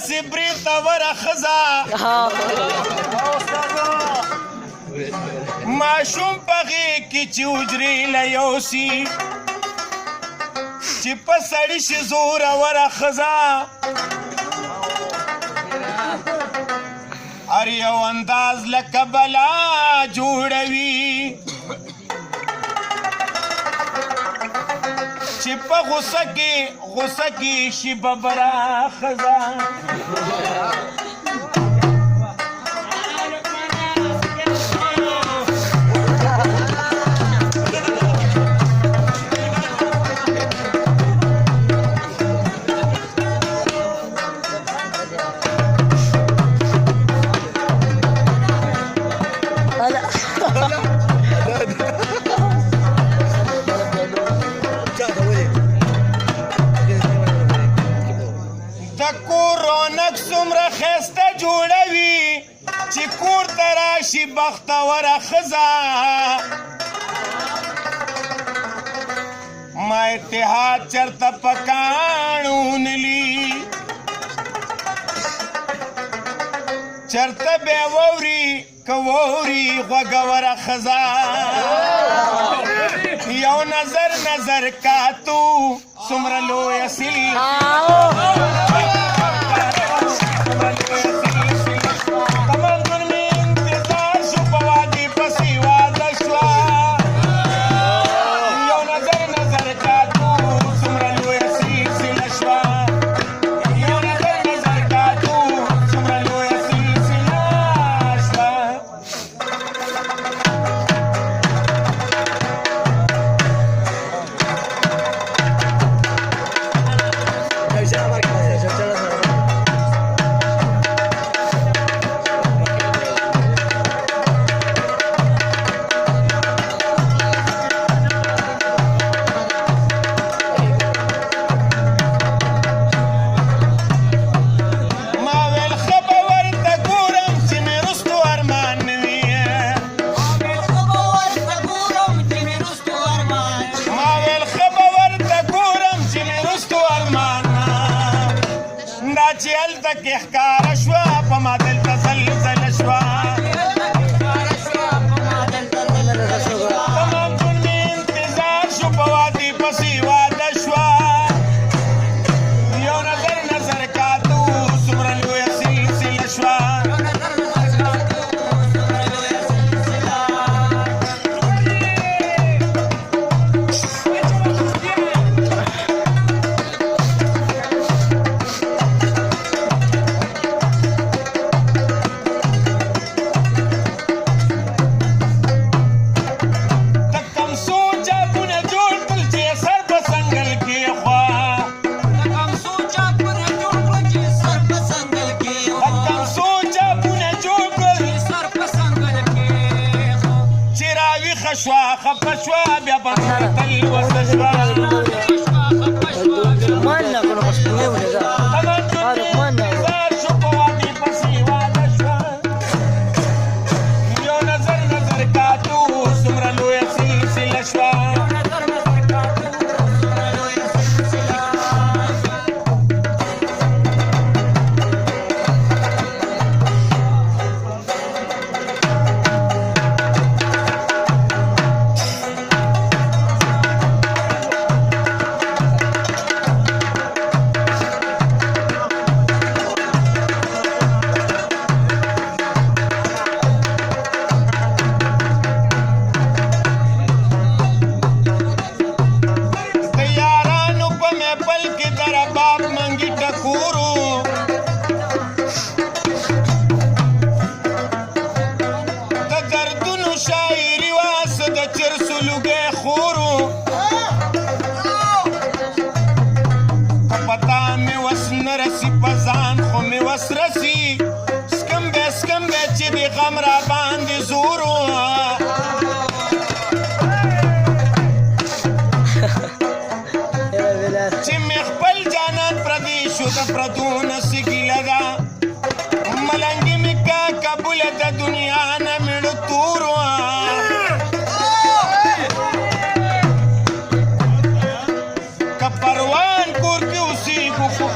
داسې برېتوره ښځه ماشوم په غېږ کې چې حجرې له یوسي چې په سړي شي زوروره ښځه هر یو انداز لکه بلا جوړوي چې په غوسه کې شي ببره ښځه شي بختوره ښځه ما اتحاد چرته په کاڼو نلي چرته بیا ووري که ووري غوږوره ښځه یو نظر کاتو څومره لویه سیل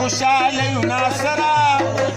خوشاله یو ناصره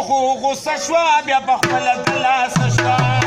خو غصه شوه بیا په خپله دلاسه شوه